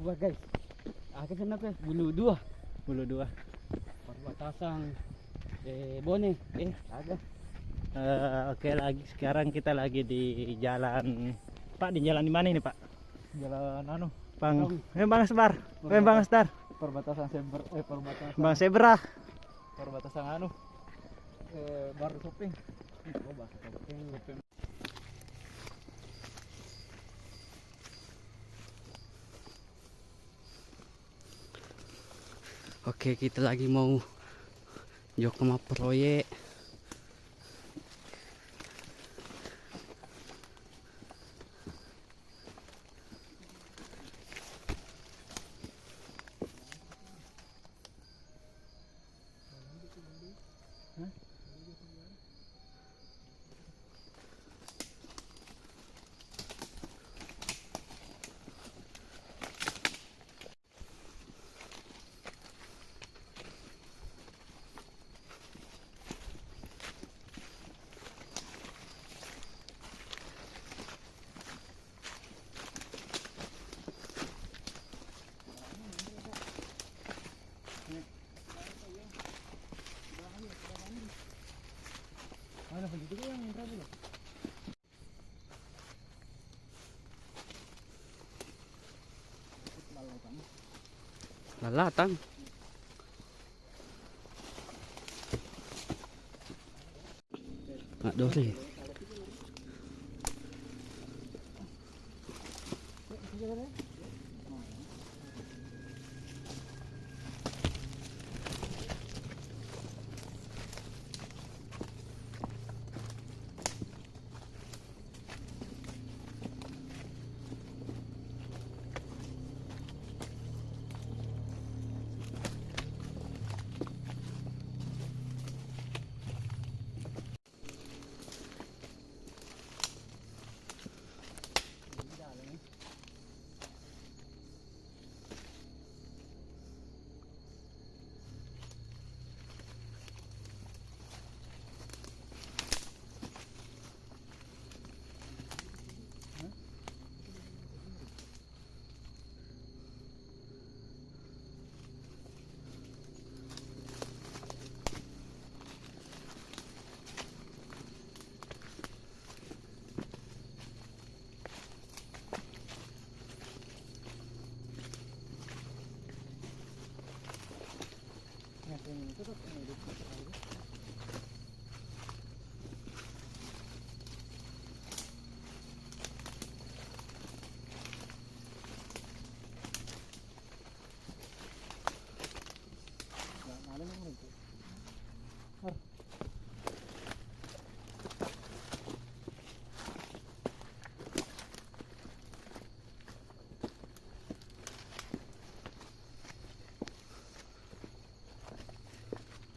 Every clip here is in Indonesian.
Wah guys, akhir sana pe bulu dua Perbatasan Bone ada. Oke, lagi sekarang kita lagi di jalan. Pak, di jalan di mana ini, Pak? Jalan anu Bang Sebar. Bang Star. perbatasan perbatasan Bang Zebra. perbatasan anu baru shopping. Oh, bahasa shopping. Oke, kita lagi mau Jokma proyek. Mana begitu yang berapa loh? Lalatang. Nggak dori.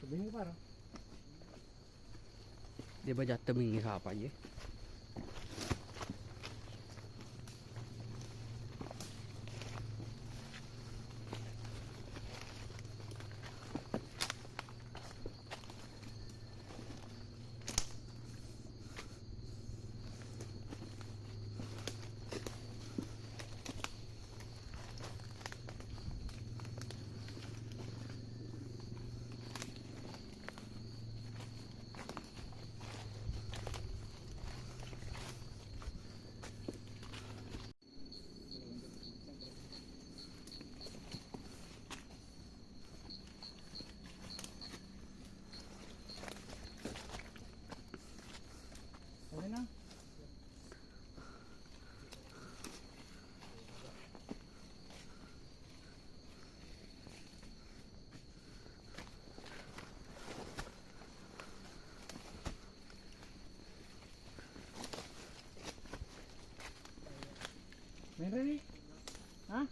Ini parah. Dia baca teming apa aja. Mana? Mana ni? Hah?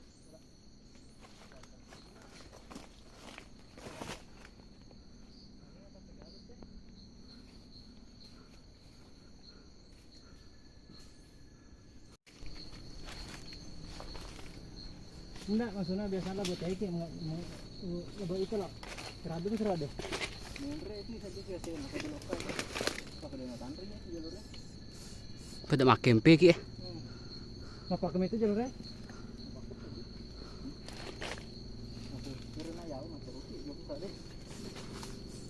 Enggak, maksudnya biasanya buat kayak mau buat itu loh. Seradu itu seradu. Mungkin itu saja biasa yang pakai lokal. Pakai dengan tantrinya jalurnya. Pada makin peki ya. Apa kem itu jalurnya?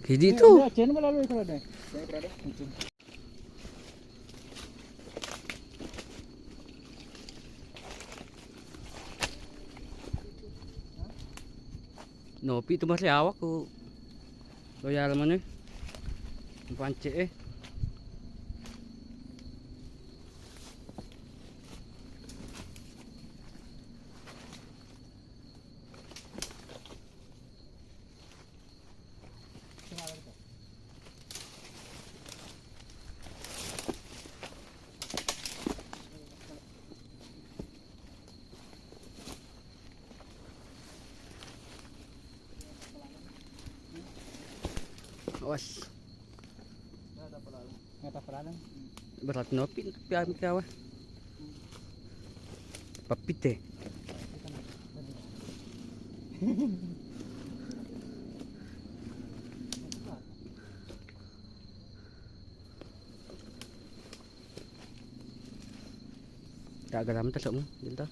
Hiji tuh. Cen melalui kalau deh. Saya berada. Nopi itu masih awak ku. Loyal mana? Pancik Awas. Ngata peranan. Berat nopi piam kawa. Papite. Tak garam tak semua, jentah.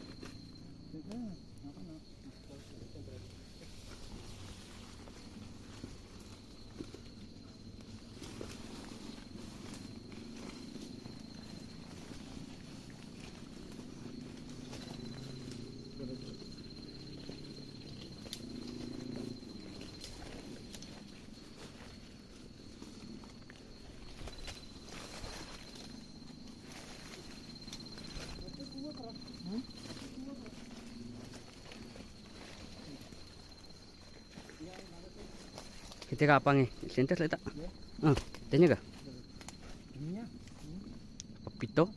Kita apa nih? Center letak. Tanya kah? Papito.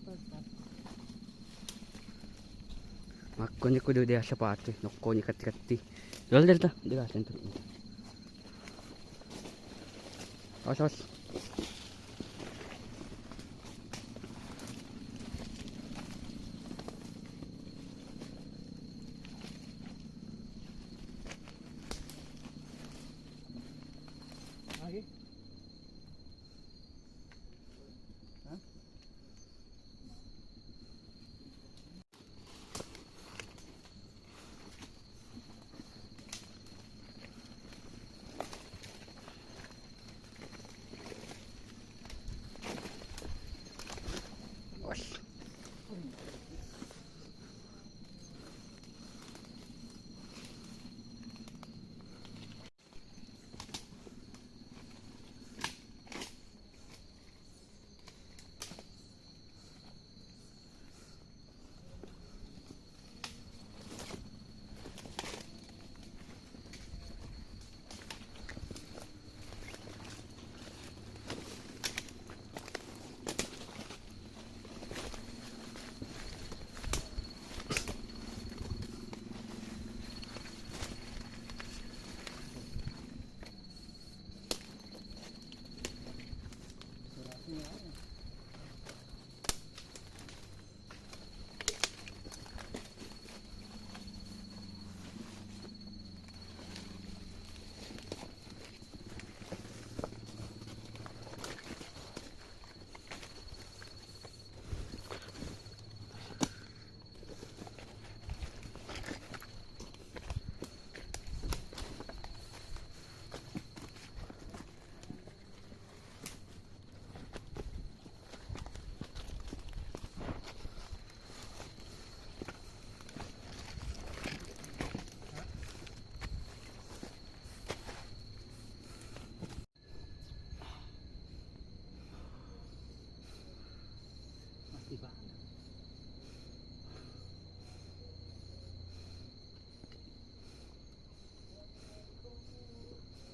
Makanya kudu dia sepatu, nokonya kati-kati. Jual dari ta, dia center. Awas. Lagi. Awas.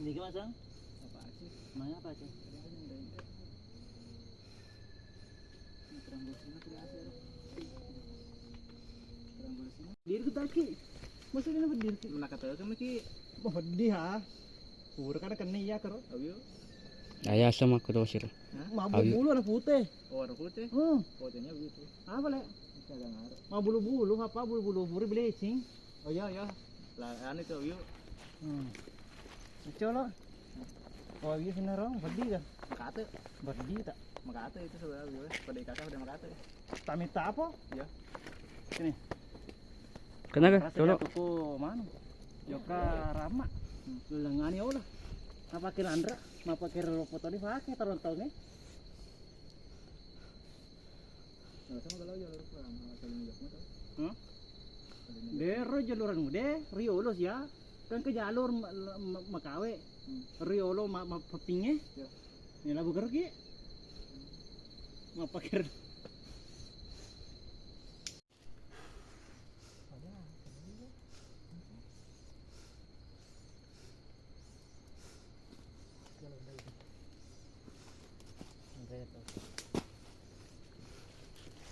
Ini ke masang? Apa sih? Mana apa aja? Diri ke taki. Masa dia dapat diri? Menakata itu maki. Oh, pedih ha. Pura kada kena iya karo. Ayo. Ayah sama kedosir. Mabuk bulu anak putih. Oh, ada putih. Fotonya begitu. Apa le? Kagak ngaruh. Mau bulu-bulu apa bulu-bulu puri bleaching. Oh iya ya. Lah anu itu yuk. Colo. Oh iya benar orang pedih dah. Makate. Pedih tak? Makate itu sebenarnya pada kakak udah makate. Tak minta apa? Iya. Sini. Kenapa? Rasa Colo. tuku mana? Yoka Rama. Lengani ya udah. Mapakir Andra, mapakir foto di pakai taruh-taruhnya. Sama kalau jalur pulang, saling jok motor. Dero jaluran de riolo ya. Kan ke jalur Makawe. Riolo mapapingnya. Ya. Ini labu gergi. Mapakir.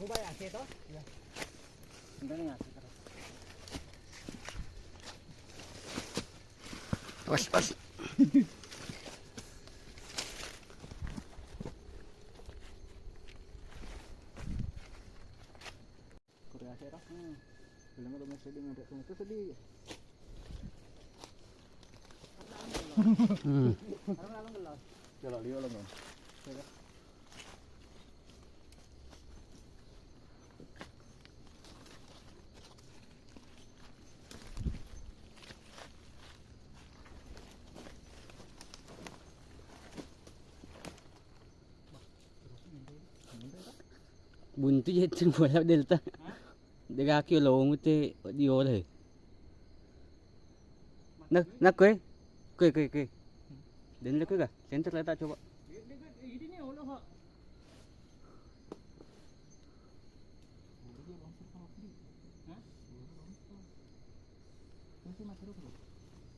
Coba ya sih toh? Iya. Enggak nih ngasih terus. Pas. Korea sih toh. Belum ada masih dengan itu sedih. Karena lalu gelas. Jalan dia lah bang. Buntu jadi bola delta. Degaki long te di ole. Nak kue. Dan le kue ga? Center leta coba. Ini nih Allah kok.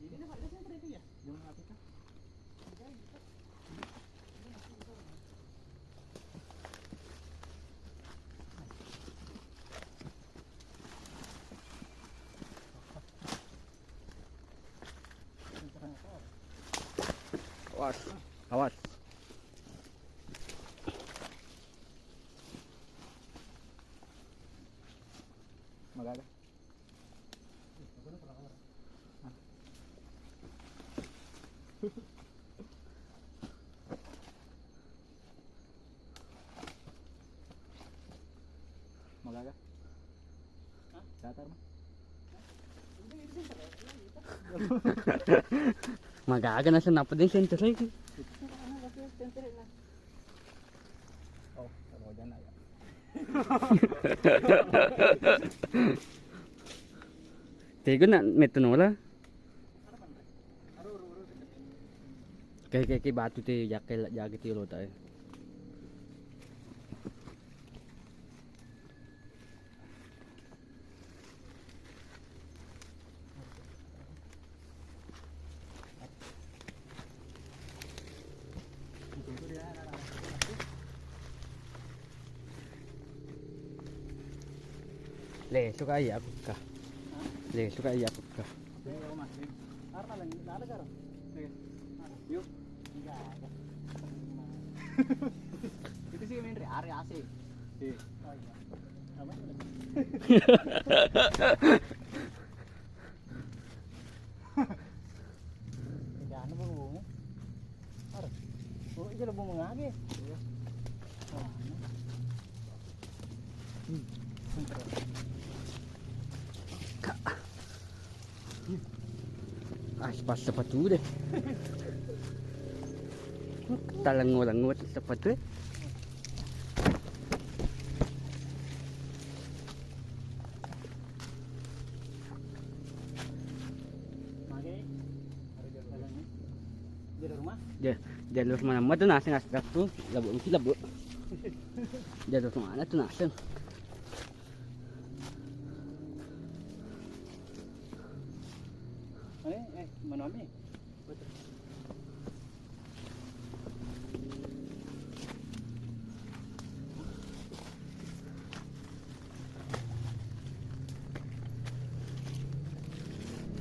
Ini nih ada center itu ya? Jangan apa kah? Awas. Magaga. Magaga. Datar mah. Magaga na sa napad din center lagi. Oh, kalau jangan ya. Tego na meto nola. Kay batu te jakel jagi te lo tayo. Le, suka iya aku ka. Le, suka iya aku ka. Yuk. Itu sih main area AC. Jangan bunga. Oh, iya bunga lagi. Pas sepatu deh. Talango-langot sepatu. Di rumah? Jalur mana tuh nasi tuh, labu. Jalur mana tuh nasi? Mana ni?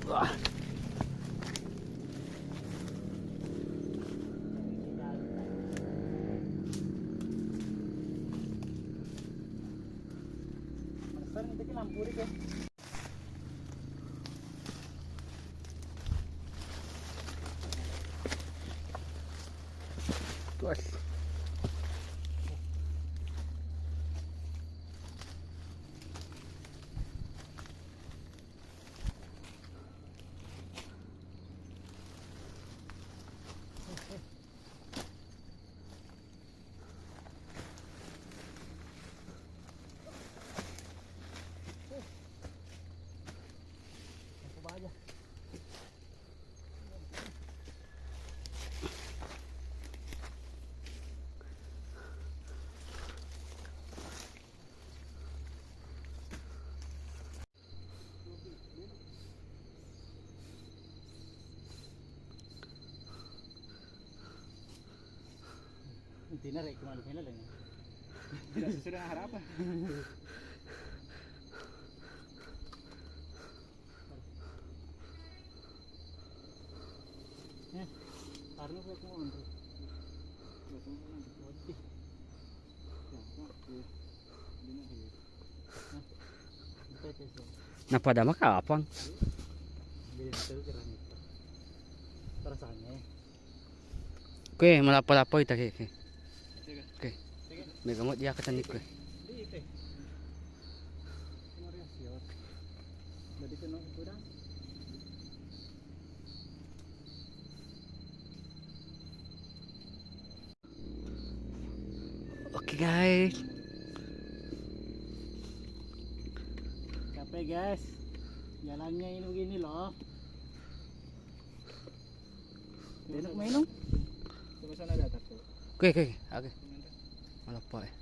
Wah. Masar itu kan lampu dia. Tuas. Argentina rek kemana final ini? Tidak sesuai dengan harapan. Karena gue mau Andre. Napada makapang. Perasaannya. Oke, malapa-lapa ita ke. Oke. May gamot dia katanik ko. Di ite. Maria siot. Jadi kuno udang. Oke guys. Capek guys. Jalannya ini begini loh. Enak mainung. Coba sana ada tuh. Oke. Malapa eh.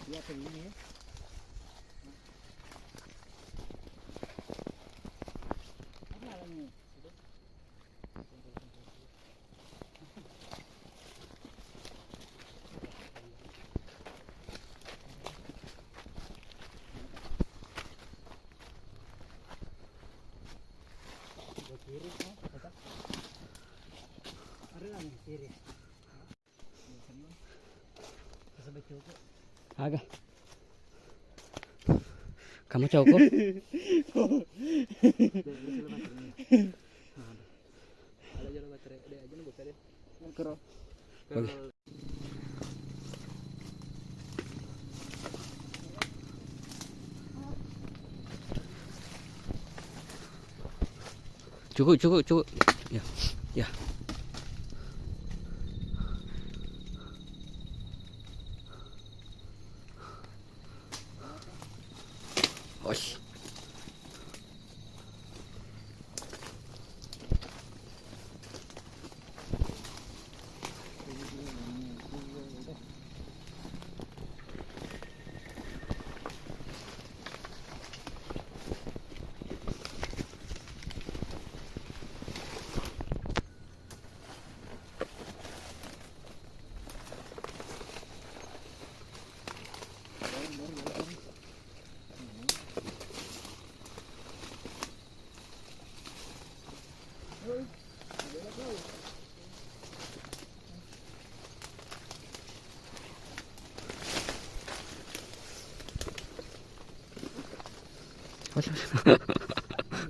Dia ke ini ya. Apa alamnya? Kiri, ada lagi kiri. Sampai cukup. Aga. Kamu cukup? Ada jalan baterai, ada aja nih buka deh. Kero. Oke. Cukup. Ya. Osh.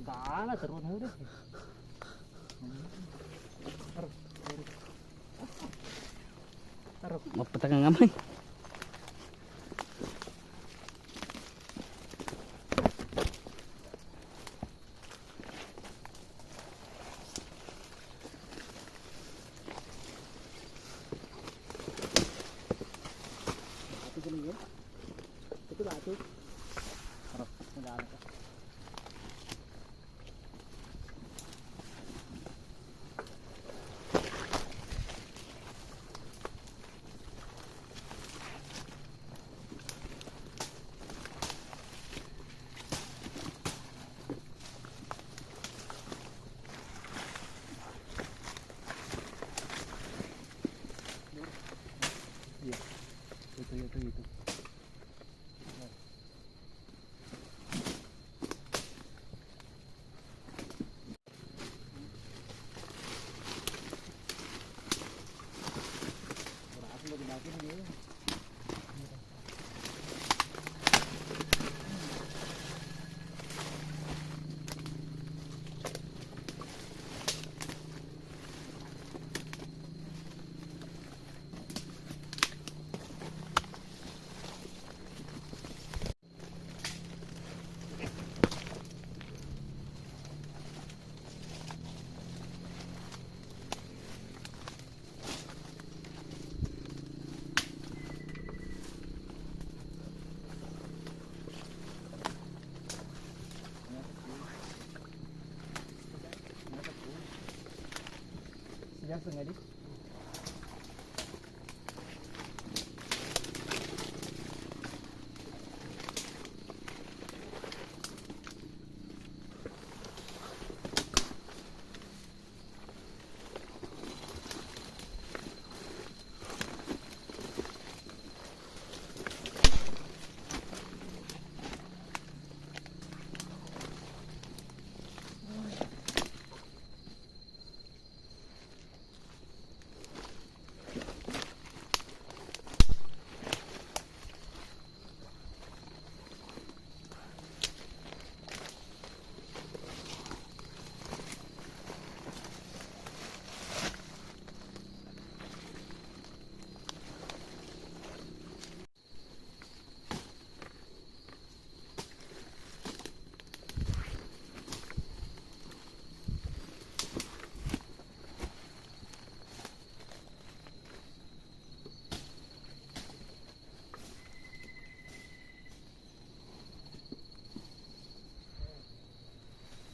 Kalah terus udah. Taruh. Mapatakan ngamay. Batu gini ya. Itu batu. Taruh. Udah ada. Itu. Berapa mau dibagi ini? enggak di?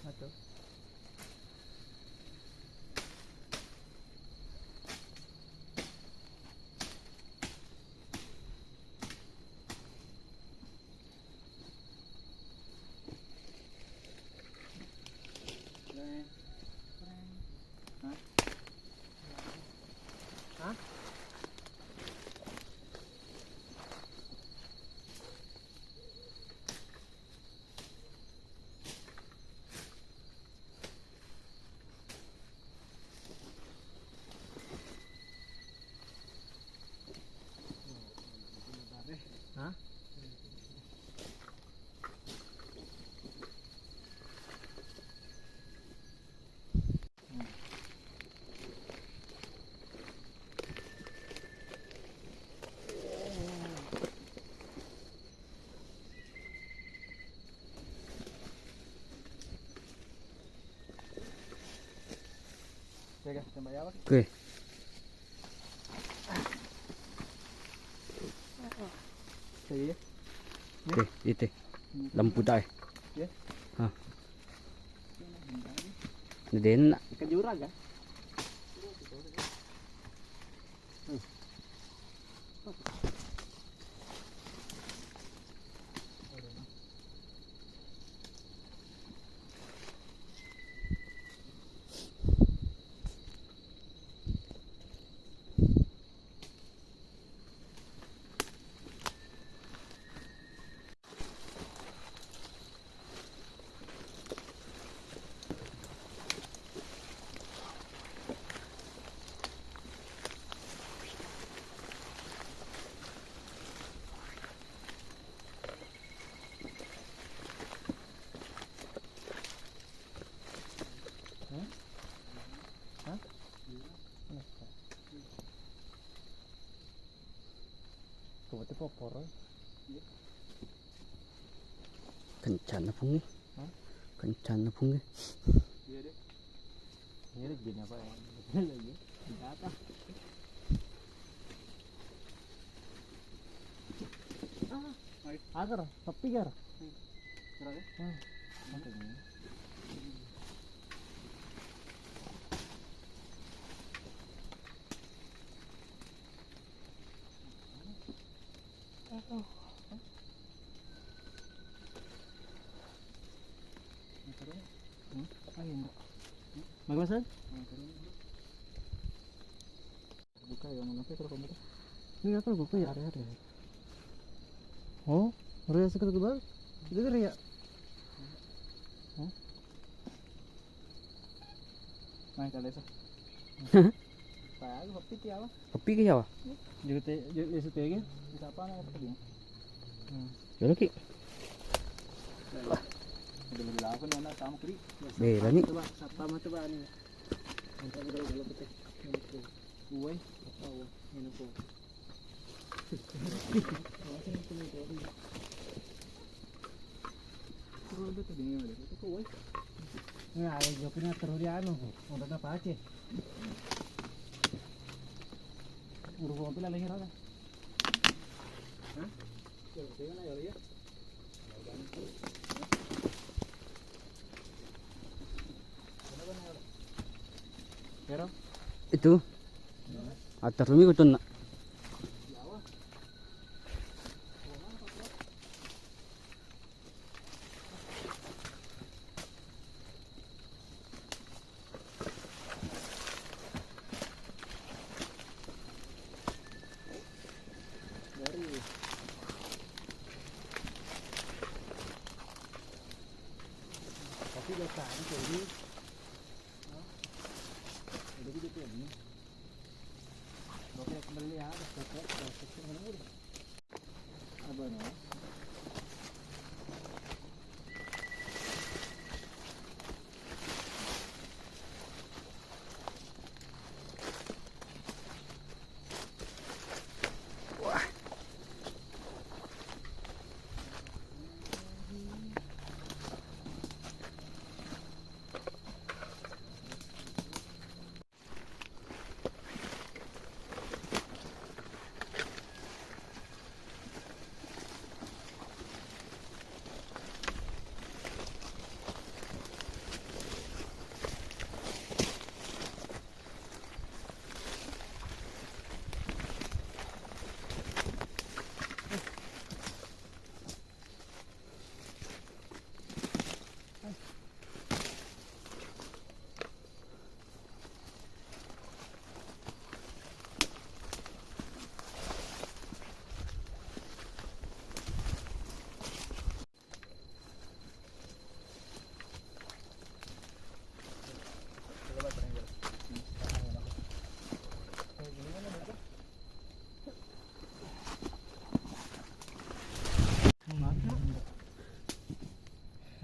Satu. Hah? Hah? Teka, tembak ya, Pak? Oke. Sige ya. Oke, itu. Lampu dah. Ya. Hah. Din na. Ikan jurag ah. Coba tuh popor. Kencan na pong eh. Hah? Kencan na pong eh. Iya deh. Ini lagi gini apa ya? Betul lagi. Di atas. Agar, tapi gar. Kira deh. Oke. Magmasan? Buka yang nanti kalau kamu tuh. Ini apa buka ya? Ada. Oh, Ria sekitar kebal? Itu Ria. Main kali itu. Saya kopi tiap. Kopi ke Jawa? Juga teh, juga itu teh bisa apa nih tadi? Yo lagi. Udah dilakukan mana sama kiri. Bela nih. Coba sama coba nih. Untuk kalau petik. Uwe, tahu ini tuh. Kalau udah tadi ini ada itu uwe. Nah, ayo joknya terus di anu, udah apa aja. Urus mobil lagi ada. Hah? Jadi mana ya? Pero Itu. Atar mi ko na. Tapi dia tak macam ni. Jadi dia tu ni. Okey, kembali ya. Apa ni?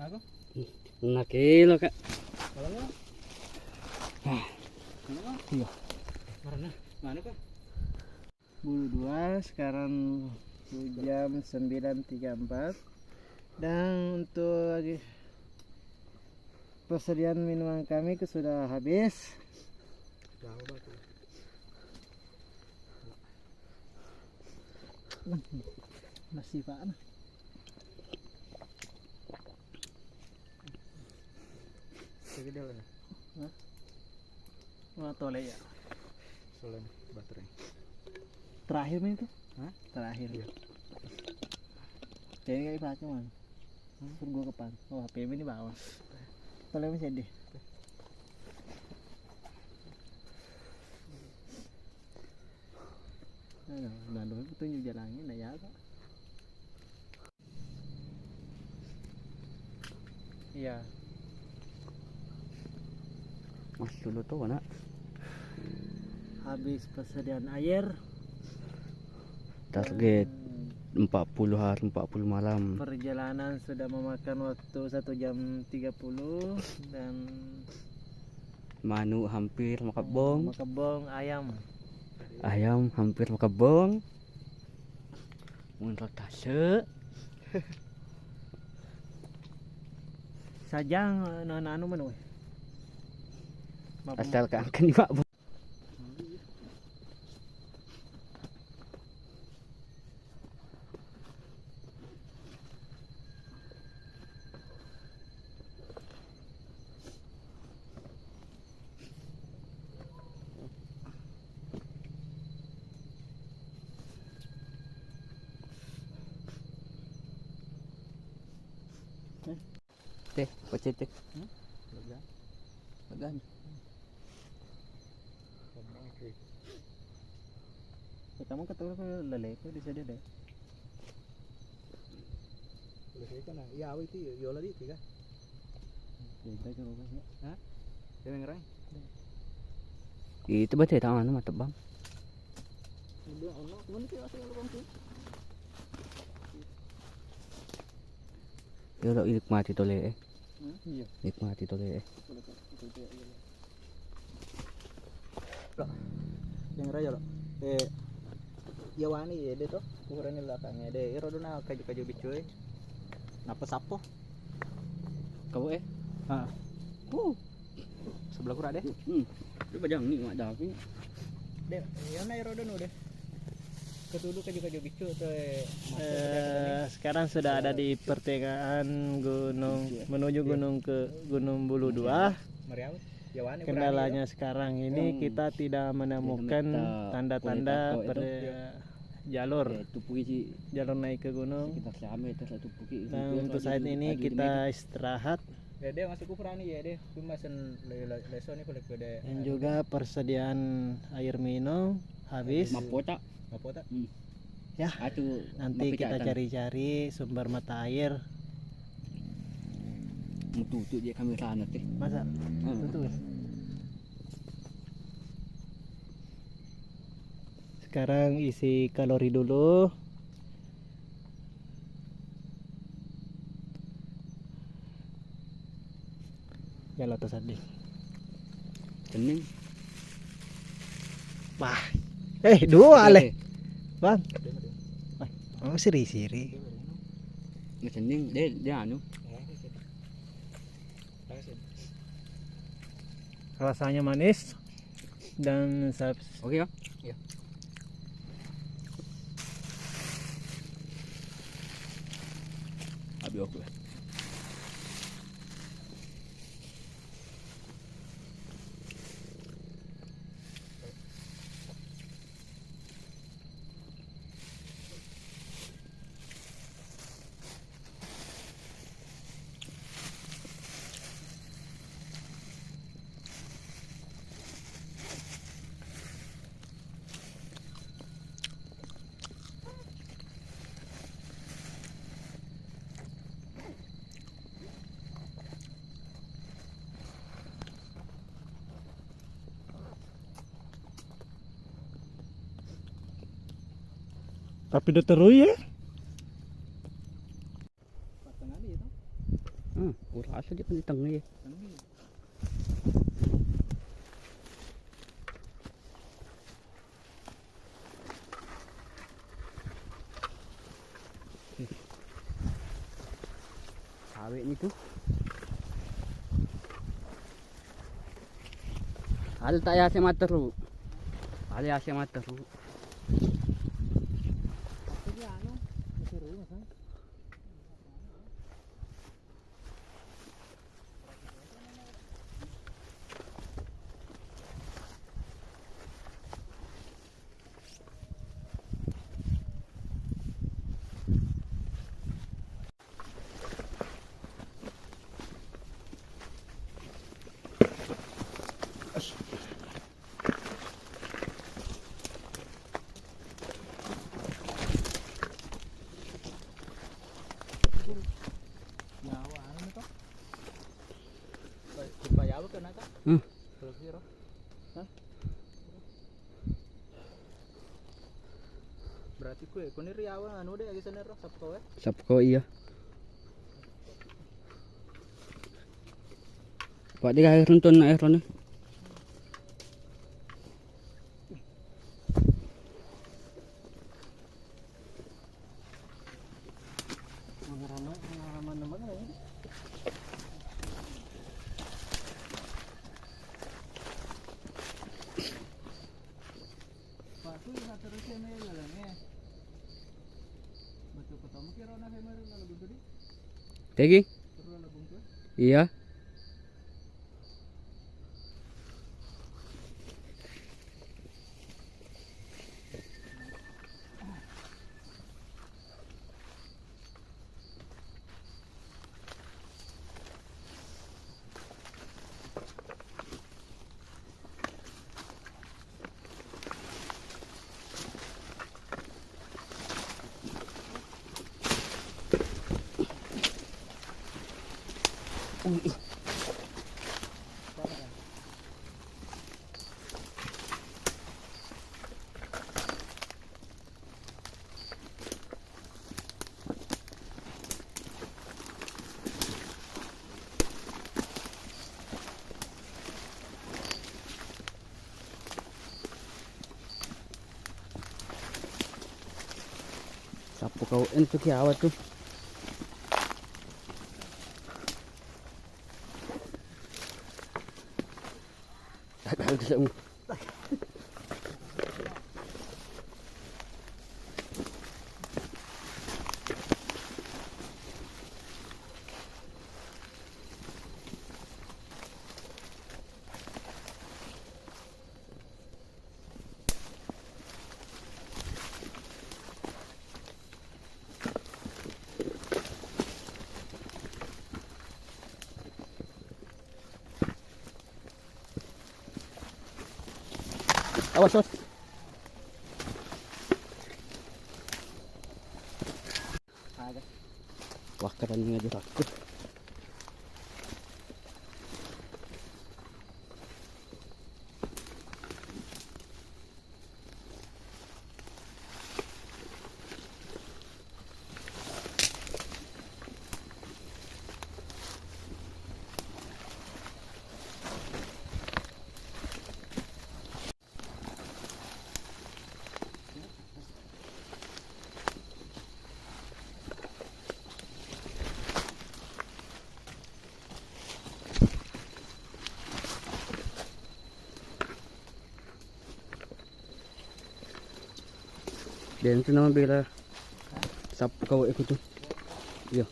Aku? Nakilo kak. Kalau enggak? Kalau enggak? Iya. Mana? Mana kak? Bulu 2 sekarang jam 9.34 dan untuk persediaan minuman kami sudah habis. Jauh batu. Masih pak. Sige dia lah. Wah toleh ya. Soalnya baterai. Terakhir nih itu? Hah? Terakhir. Iya. Kayaknya kayak baca man. Suruh gua ke pan. Oh HP ini bawah. Toleh masih ada. Lalu aku tunjuk jalannya, nah ya kok. Iya. Mas dulu tuh nak. Habis persediaan air. Target 40 hari 40 malam. Perjalanan sudah memakan waktu 1 jam 30 dan Manu hampir makabong. makebong ayam. Ayam hampir makabong. Mun rotase. Sajang anu mana we? Asal keangkat di mak. Teh, pacet teh. Lega. Bagan. Okey. Kamu ketemu ke lele itu di sana deh. Boleh saya kan? Ya, awak itu yola di tiga. Kita ke rumahnya. Hah? Dia ngerai. Itu berarti tangan mata bang. Dia ono, kemudian kita asal lu kamu. Yo lo nikmati tole. Iya. Nikmati tole. Yang raya lo. Ya wani ya deh tuh. Ukurannya belakangnya deh. Iro dona kaju-kaju bicuy. Napa sapo? Kau Ha. Sebelah kurang deh. Lu bajang ni mak dah ni. Deh, yang na iro dona deh. Ketulu kaju-kaju bicu tuh. Sekarang sudah ada di pertengahan gunung menuju gunung ke Gunung Bulu 2. Mariau. Kendalanya sekarang ini kita tidak menemukan tanda-tanda jalur naik ke gunung. Dan untuk saat ini kita istirahat. Dede masih kufrani ya deh, kumasan leso nih kulit gede. Dan juga persediaan air minum habis. Mapota. Ya, nanti kita cari-cari sumber mata air. Tutup dia kamera nanti. Masa? Tutup. Sekarang isi kalori dulu. Jalan atas tadi. Cening. Wah. Dua leh. Bang. Oh, siri-siri. Nggak cening, dia anu. Rasanya manis dan Oke ya? Iya. Abi oke. tapi udah terus ya. Kurang asal dia kan di tengah ya. Sawit ni tu. Ada tak ya asyik mata tu. Ada asyik mata tu. Berarti kuni riawa anu deh lagi sana roh sapko ya. Sapko iya. Pak dia air runtun air ni. Pengalaman teman ya. Pak tu yang terusnya ni lalangnya. Betul ketemu kira nak hammer lalu tadi. Tegi? Terus lalu tu. Iya. Sapu kau itu kiawat tuh. Tak ada. Tagas. Wakaran nga dito ako. Dan itu nama bela sap kau ikut tu. Yo.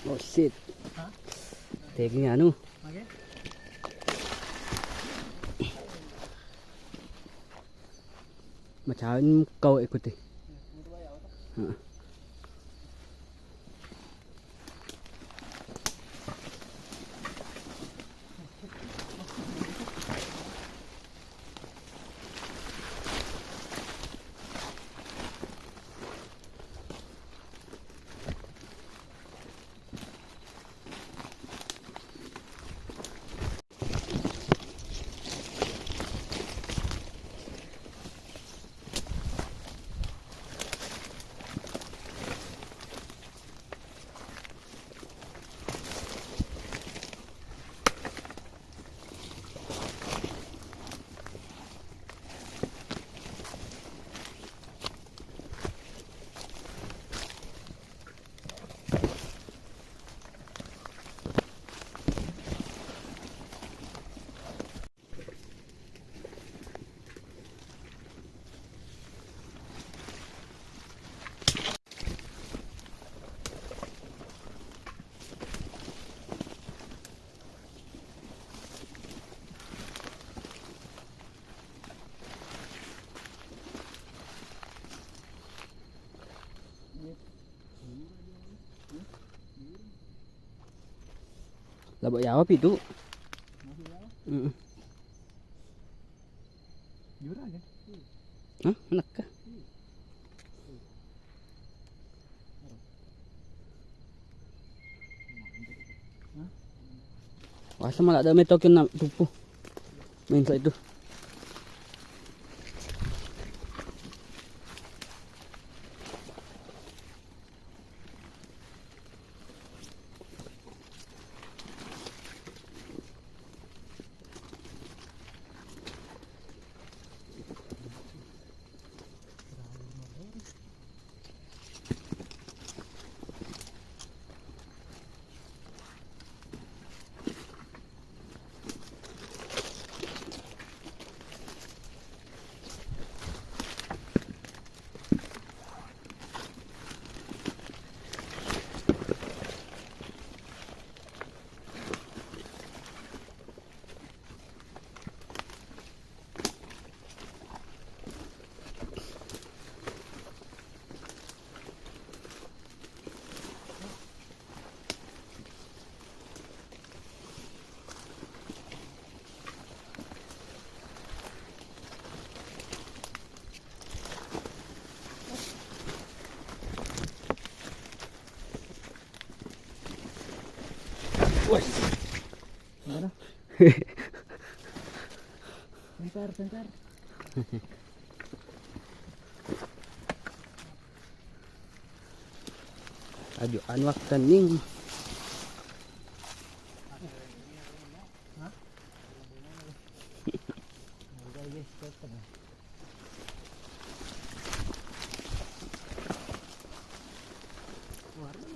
Oh shit. Hah? Taking ano? Okay. Macam kau ikut eh. Ha. Labak jawab itu. Jurang kan? Hah? Enak kah? Wah, sama ada metokin na tupu. Main sa itu. Mana? Bentar, bentar. Aduh, anwak taning. Guys, stop na. Warna